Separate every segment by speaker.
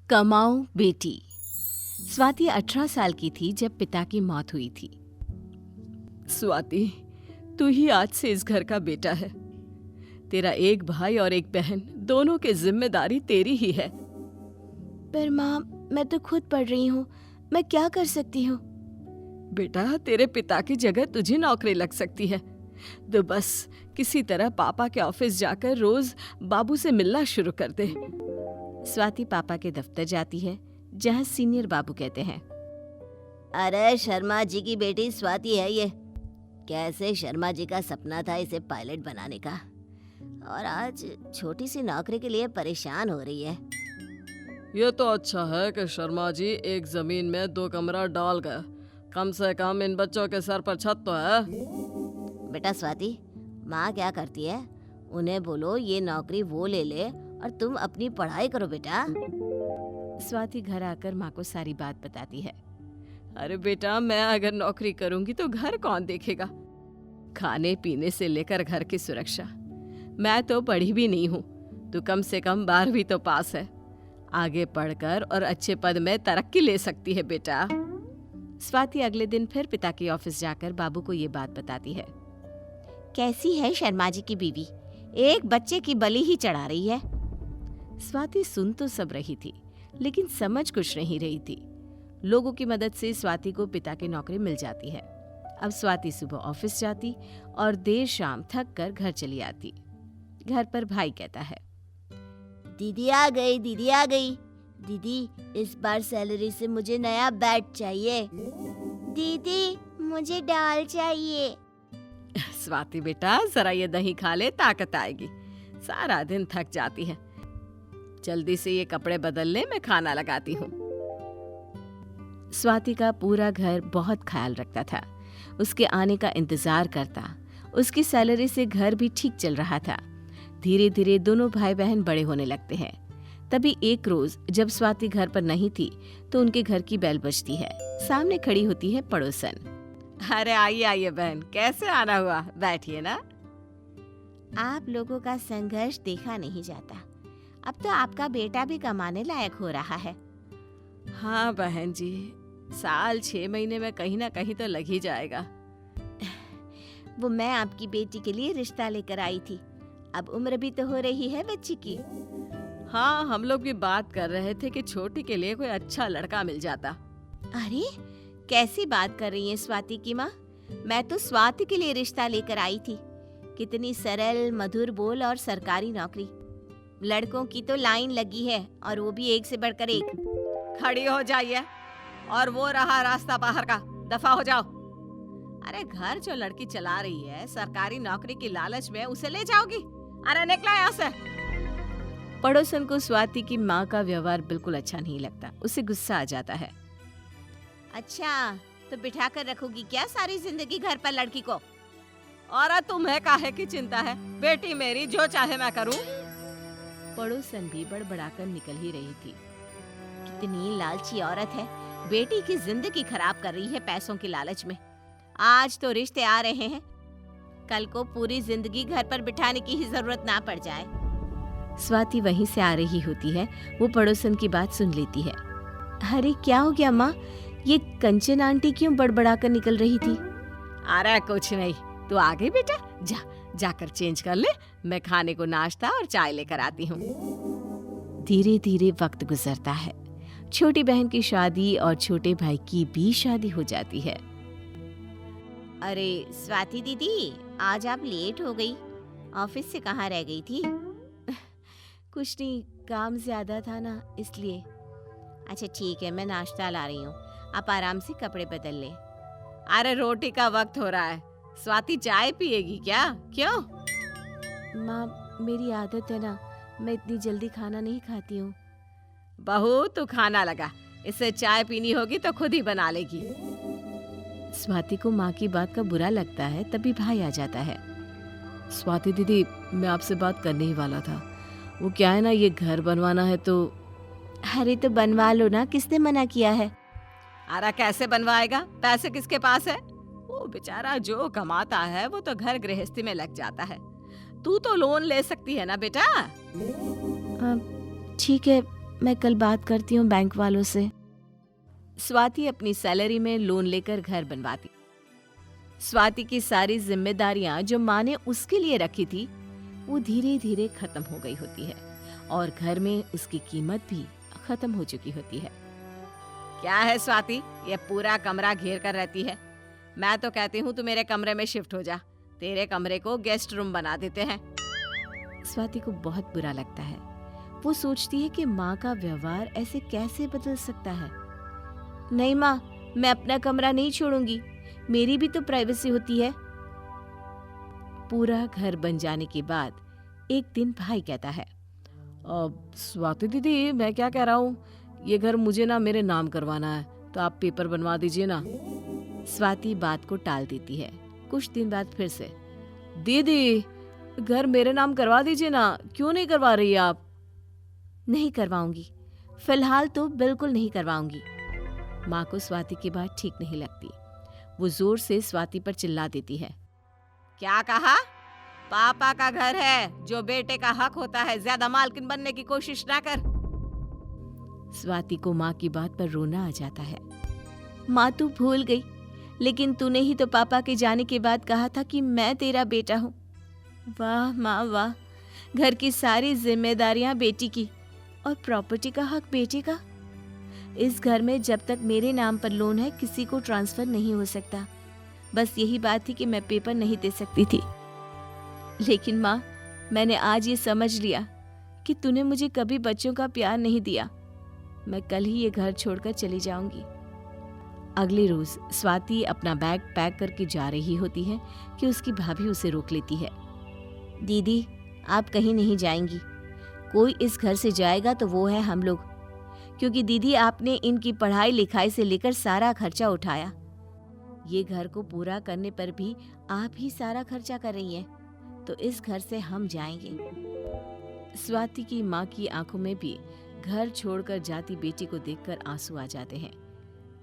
Speaker 1: कमाओ बेटी। स्वाति 18 साल की थी जब पिता की मौत हुई थी। स्वाति, तू ही आज से इस घर का बेटा है। तेरा एक भाई और एक बहन, दोनों की जिम्मेदारी तेरी ही है।
Speaker 2: पर माँ, मैं तो खुद पढ़ रही हूँ, मैं क्या कर सकती हूँ?
Speaker 1: बेटा, तेरे पिता की जगह तुझे नौकरी लग सकती है। तो बस किसी तरह पापा के ऑफिस जाकर रोज बाबू से मिलना शुरू कर दे। स्वाति पापा के दफ्तर जाती है, जहाँ सीनियर बाबू कहते हैं,
Speaker 2: अरे शर्मा जी की बेटी स्वाति है ये। कैसे शर्मा जी का सपना था इसे पायलट बनाने का, और आज छोटी सी नौकरी के लिए परेशान हो रही है।
Speaker 1: ये तो अच्छा है कि शर्मा जी एक जमीन में 2 कमरा डाल गए। कम से कम इन बच्चों के सर पर छत तो है।
Speaker 2: बेटा स्वाति, माँ क्या करती है, उन्हें बोलो ये नौकरी वो ले ले और तुम अपनी पढ़ाई करो बेटा।
Speaker 1: स्वाति घर आकर माँ को सारी बात बताती है। अरे बेटा, मैं अगर नौकरी करूंगी तो घर कौन देखेगा? खाने पीने से लेकर घर की सुरक्षा। मैं तो पढ़ी भी नहीं हूँ, तो कम से कम 12वीं तो पास है। आगे पढ़कर और अच्छे पद में तरक्की ले सकती है बेटा। स्वाति अगले दिन फिर पिता के ऑफिस जाकर बाबू को ये बात बताती है।
Speaker 2: कैसी है शर्मा जी की बीवी, एक बच्चे की बलि ही चढ़ा रही है।
Speaker 1: स्वाति सुन तो सब रही थी, लेकिन समझ कुछ नहीं रही थी। लोगों की मदद से स्वाति को पिता की नौकरी मिल जाती है। अब स्वाति सुबह ऑफिस जाती और देर शाम थक कर घर चली आती। घर पर भाई कहता है,
Speaker 2: दीदी आ गई, दीदी आ गई। दीदी, इस बार सैलरी से मुझे नया बैट चाहिए। दीदी, मुझे दाल चाहिए।
Speaker 1: स्वाति बेटा, जरा ये दही खा ले, ताकत आएगी। सारा दिन थक जाती है। जल्दी से ये कपड़े बदल ले, मैं खाना लगाती हूँ। स्वाति का पूरा घर बहुत ख्याल रखता था, उसके आने का इंतजार करता। उसकी सैलरी से घर भी ठीक चल रहा था। धीरे धीरे दोनों भाई बहन बड़े होने लगते हैं। तभी एक रोज जब स्वाति घर पर नहीं थी, तो उनके घर की बेल बजती है। सामने खड़ी होती है पड़ोसन। अरे आइए आइए बहन, कैसे आना हुआ? बैठिए ना।
Speaker 2: आप लोगों का संघर्ष देखा नहीं जाता। अब तो आपका बेटा भी कमाने लायक हो रहा है।
Speaker 1: हाँ बहन जी, साल 6 महीने में कहीं ना कहीं तो लग ही जाएगा।
Speaker 2: वो मैं आपकी बेटी के लिए रिश्ता लेकर आई थी। अब उम्र भी तो हो रही है बच्ची की।
Speaker 1: हाँ, हम लोग भी बात कर रहे थे कि छोटी के लिए कोई अच्छा लड़का मिल जाता।
Speaker 2: अरे कैसी बात कर रही है स्वाति की माँ? मैं तो स्वाति के लिए रिश्ता लेकर आई थी। कितनी सरल, मधुर बोल और सरकारी नौकरी। लड़कों की तो लाइन लगी है, और वो भी एक से बढ़कर एक।
Speaker 1: खड़ी हो जाइए, और वो रहा रास्ता बाहर का, दफा हो जाओ। अरे घर जो लड़की चला रही है, सरकारी नौकरी की लालच में उसे ले जाओगी? अरे निकलो यहाँ से। पड़ोसन को स्वाति की माँ का व्यवहार बिल्कुल अच्छा नहीं लगता। उसे गुस्सा आ जाता है।
Speaker 2: अच्छा, तो बिठा कर रखोगी क्या सारी जिंदगी घर पर लड़की को?
Speaker 1: और तुम्हें काहे की चिंता है? बेटी मेरी, जो चाहे मैं करूं। पड़ोसन भी बड़बड़ाकर निकल ही रही थी।
Speaker 2: कितनी लालची औरत है, बेटी की जिंदगी खराब कर रही है पैसों की लालच में। आज तो रिश्ते आ रहे हैं, कल को पूरी जिंदगी घर पर बिठाने की ही जरूरत ना पड़ जाए।
Speaker 1: स्वाति वहीं से आ रही होती है। वो पड़ोसन की बात सुन लेती है। अरे क्या हो गया माँ, ये कंचन आंटी क्यों बड़बड़ाकर निकल रही थी? अरे कुछ नहीं, तू आ गई बेटा, जाकर चेंज कर ले। मैं खाने को नाश्ता और चाय लेकर आती हूँ। धीरे धीरे वक्त गुजरता है। छोटी बहन की शादी और छोटे भाई की भी शादी हो जाती है।
Speaker 2: अरे स्वाति दीदी, आज आप लेट हो गई। ऑफिस से कहाँ रह गई थी?
Speaker 1: कुछ नहीं, काम ज्यादा था ना, इसलिए।
Speaker 2: अच्छा ठीक है, मैं नाश्ता ला रही हूँ, आप आराम से कपड़े बदल ले।
Speaker 1: अरे रोटी का वक्त हो रहा है। स्वाति चाय पिएगी क्या? क्यों? माँ, मेरी आदत है ना, मैं इतनी जल्दी खाना नहीं खाती हूँ। बहू, तू खाना लगा, इसे चाय पीनी होगी तो खुद ही बना लेगी। स्वाति को माँ की बात का बुरा लगता है। तभी भाई आ जाता है। स्वाति दीदी, मैं आपसे बात करने ही वाला था। वो क्या है ना, ये घर बनवाना है तो।
Speaker 2: अरे तो बनवा लो ना, किसने मना किया है?
Speaker 1: अरे कैसे बनवाएगा? पैसे किसके पास है? वो बेचारा जो कमाता है वो तो घर गृहस्थी में लग जाता है। तू तो लोन ले सकती है ना बेटा। ठीक है,
Speaker 2: मैं कल बात करती हूँ बैंक वालों से।
Speaker 1: स्वाति अपनी सैलरी में लोन लेकर घर बनवाती। स्वाति की सारी जिम्मेदारियां जो माँ ने उसके लिए रखी थी वो धीरे धीरे खत्म हो गई होती है और घर में उसकी कीमत भी खत्म हो चुकी होती है। क्या है स्वाति, ये पूरा कमरा घेर कर रहती है? मैं तो कहती हूँ तू मेरे कमरे में शिफ्ट हो जा, तेरे कमरे को गेस्ट रूम बना देते हैं। स्वाति को बहुत बुरा लगता है। वो सोचती है कि माँ का व्यवहार ऐसे कैसे बदल सकता है।
Speaker 2: नहीं माँ, मैं अपना कमरा नहीं छोड़ूंगी, मेरी भी तो प्राइवेसी होती है।
Speaker 1: पूरा घर बन जाने के बाद एक दिन भाई कहता है, स्वाति दीदी, मैं क्या कह रहा हूँ, ये घर मुझे ना मेरे नाम करवाना है, तो आप पेपर बनवा दीजिए ना। स्वाति बात को टाल देती है। कुछ दिन बाद फिर से, दीदी घर मेरे नाम करवा दीजिए ना, क्यों नहीं करवा रही आप?
Speaker 2: नहीं करवाऊंगी, फिलहाल तो बिल्कुल नहीं करवाऊंगी।
Speaker 1: माँ को स्वाति की बात ठीक नहीं लगती। वो जोर से स्वाति पर चिल्ला देती है, क्या कहा? पापा का घर है, जो बेटे का हक होता है, ज्यादा मालकिन बनने की कोशिश ना कर। स्वाति को माँ की बात पर रोना आ जाता है।
Speaker 2: माँ तू भूल गई, लेकिन तूने ही तो पापा के जाने के बाद कहा था कि मैं तेरा बेटा हूँ। वाह माँ वाह, घर की सारी जिम्मेदारियां बेटी की और प्रॉपर्टी का हक बेटे का। इस घर में जब तक मेरे नाम पर लोन है किसी को ट्रांसफर नहीं हो सकता। बस यही बात थी कि मैं पेपर नहीं दे सकती थी, लेकिन माँ मैंने आज ये समझ लिया कि तूने मुझे कभी बच्चों का प्यार नहीं दिया। मैं कल ही ये घर छोड़कर चली जाऊंगी।
Speaker 1: अगले रोज स्वाति अपना बैग पैक करके जा रही होती है कि उसकी भाभी उसे रोक लेती है।
Speaker 2: दीदी आप कहीं नहीं जाएंगी, कोई इस घर से जाएगा तो वो है हम लोग, क्योंकि दीदी आपने इनकी पढ़ाई लिखाई से लेकर सारा खर्चा उठाया। ये घर को पूरा करने पर भी आप ही सारा खर्चा कर रही हैं, तो इस घर से हम जाएंगे।
Speaker 1: स्वाति की माँ की आंखों में भी घर छोड़कर जाती बेटी को देखकर आंसू आ जाते हैं।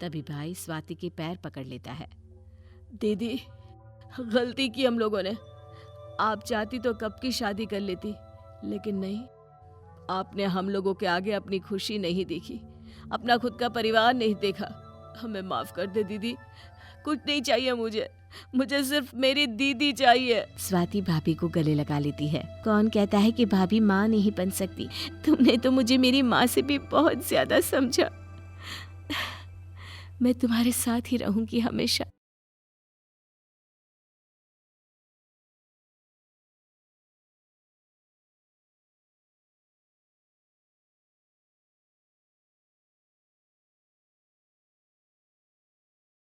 Speaker 1: तभी भाई स्वाति के पैर पकड़ लेता है। दीदी गलती की हम लोगों ने, आप चाहती तो कब की शादी कर लेती, लेकिन नहीं, आपने हम लोगों के आगे अपनी खुशी नहीं देखी, अपना खुद का परिवार नहीं देखा। हमें माफ कर दे दीदी, कुछ नहीं चाहिए मुझे सिर्फ मेरी दीदी चाहिए।
Speaker 2: स्वाति भाभी को गले लगा लेती है। कौन कहता है कि भाभी माँ नहीं बन सकती? तुमने तो मुझे मेरी माँ से भी बहुत ज्यादा समझा। मैं तुम्हारे साथ ही रहूंगी हमेशा।